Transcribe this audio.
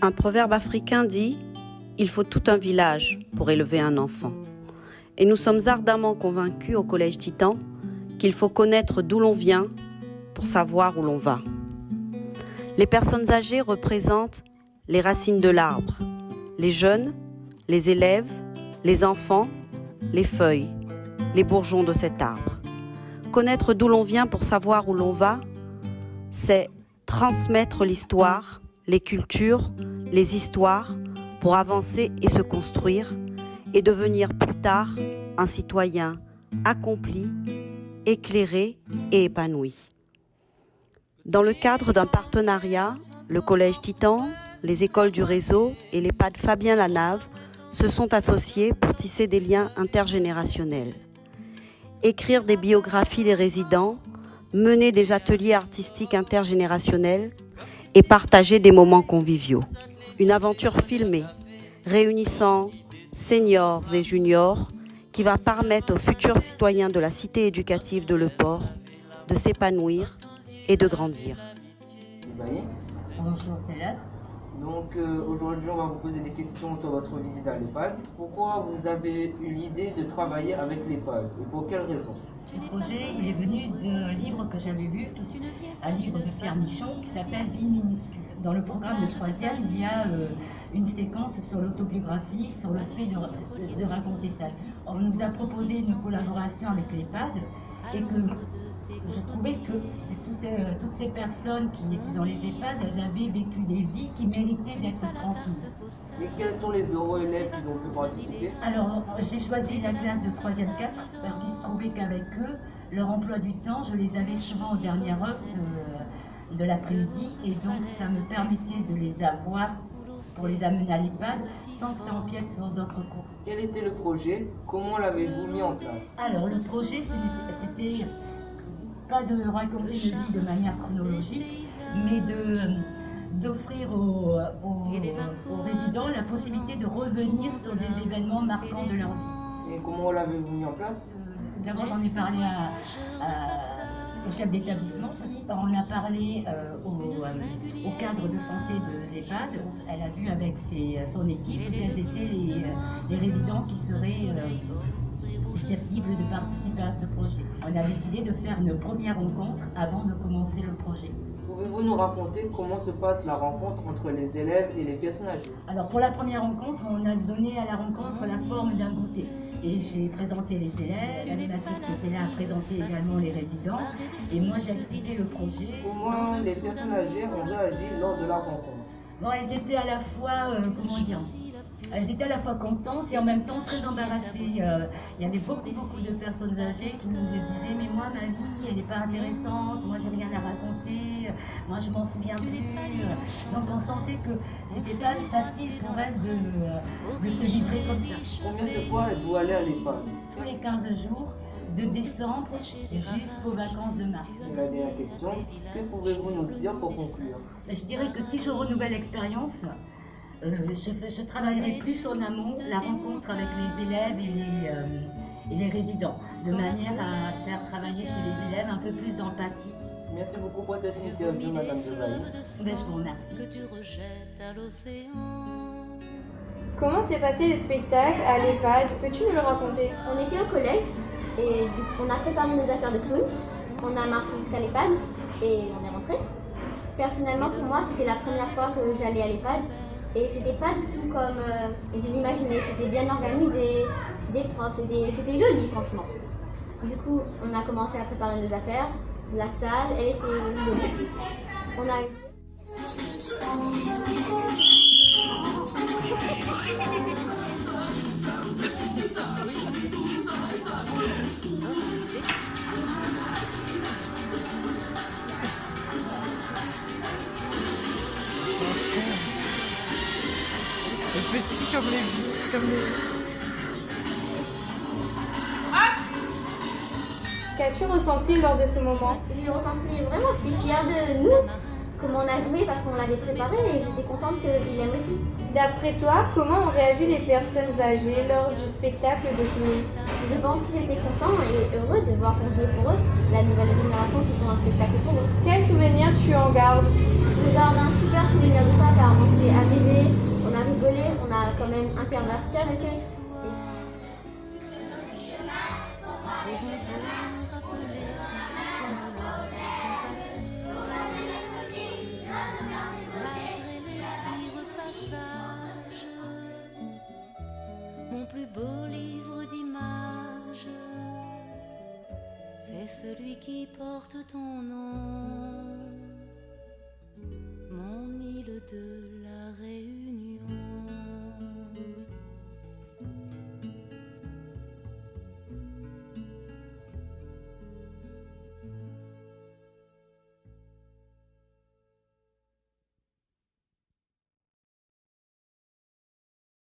Un proverbe africain dit « Il faut tout un village pour élever un enfant ». Et nous sommes ardemment convaincus au Collège Titan qu'il faut connaître d'où l'on vient pour savoir où l'on va. Les personnes âgées représentent les racines de l'arbre, les jeunes, les élèves, les enfants, les feuilles, les bourgeons de cet arbre. Connaître d'où l'on vient pour savoir où l'on va, c'est transmettre l'histoire, les cultures, les histoires pour avancer et se construire et devenir plus tard un citoyen accompli, éclairé et épanoui. Dans le cadre d'un partenariat, le Collège Titan, les écoles du réseau et l'EHPAD Fabien Lanave se sont associés pour tisser des liens intergénérationnels. Écrire des biographies des résidents, mener des ateliers artistiques intergénérationnels et partager des moments conviviaux. Une aventure filmée, réunissant seniors et juniors, qui va permettre aux futurs citoyens de la cité éducative de Le Port de s'épanouir et de grandir. Bonjour Céleste. Donc aujourd'hui on va vous poser des questions sur votre visite à l'EHPAD. Pourquoi vous avez eu l'idée de travailler avec l'EHPAD et pour quelles raisons? Ce projet il est venu d'un livre que j'avais lu, un livre de Pierre Michon qui s'appelle Vie minuscule. Dans le programme de troisième, il y a une séquence sur l'autobiographie, sur le fait de raconter sa vie. On nous a proposé une collaboration avec l'EHPAD et que je trouvais que toutes ces personnes qui étaient dans les EHPAD, elles avaient vécu des vies qui méritaient d'être transmises. Et quels sont les heureux élèves qui ont pu participer? Alors, j'ai choisi la classe de 3e 4 parce qu'il se trouvait qu'avec eux, leur emploi du temps, je les avais souvent aux dernières heures de l'après-midi et donc ça me permettait de les avoir pour les amener à l'EHPAD sans que ça empiète sur d'autres cours. Quel était le projet? Comment l'avez-vous mis en place? Alors, le projet, c'était pas de raconter une vie de manière chronologique, mais d'offrir aux résidents la possibilité de revenir sur des événements marquants de leur vie. Et comment l'avez-vous mis en place? D'abord, j'en ai parlé au chef d'établissement, on a parlé au cadre de santé de l'EHPAD. Elle a vu avec son équipe quels étaient les résidents qui seraient susceptibles de participer à ce projet. On a décidé de faire une première rencontre avant de commencer le projet. Pouvez-vous nous raconter comment se passe la rencontre entre les élèves et les personnes âgées? Alors pour la première rencontre, on a donné à la rencontre la forme d'un goûter. Et j'ai présenté les élèves, l'animatrice qui était là a présenté également les résidents, et moi j'ai expliqué le projet. Comment les personnes âgées ont réagi lors de la rencontre? Bon, elles étaient à la fois, elles étaient à la fois contentes et en même temps très embarrassées. Il y avait beaucoup de personnes âgées qui nous disaient « mais moi ma vie elle n'est pas intéressante, moi j'ai rien à raconter, moi je m'en souviens plus ». Donc on sentait que c'était pas facile pour elles de se livrer comme ça. Combien de fois êtes-vous allé à l'EHPAD? Tous les 15 jours, de décembre jusqu'aux vacances de mars. Et la dernière question, que pouvez-vous nous dire pour conclure? Je dirais que si je renouvelle l'expérience, je travaillerai plus en amont la rencontre avec les élèves et les résidents, de manière à faire travailler chez les élèves un peu plus d'empathie. Merci beaucoup pour cette interview, Madame Devailly. Je vous remercie. Comment s'est passé le spectacle à l'EHPAD? Peux-tu nous le raconter? On était au collège et du coup, on a préparé nos affaires de clown, on a marché jusqu'à l'EHPAD et on est rentré. Personnellement, pour moi, c'était la première fois que j'allais à l'EHPAD et c'était pas du tout comme je l'imaginais. C'était bien organisé, c'était propre, c'était joli franchement. Du coup, on a commencé à préparer nos affaires. La salle, elle était jolie. On a eu... Petit comme les... Qu'as-tu ressenti lors de ce moment? J'ai ressenti vraiment fière de nous comment on a joué parce qu'on l'avait préparé et j'étais contente qu'il aime aussi. D'après toi, comment ont réagi les personnes âgées lors du spectacle de film? Je pense qu'ils étaient contents et heureux de voir qu'on jouait pour eux, la nouvelle génération qui font un spectacle pour eux. Quel souvenir tu en gardes? Je garde un super souvenir de ça car on s'est amusé, on a rigolé, on a quand même interverti avec eux. Mon plus beau livre d'images, c'est celui qui porte ton nom, mon île de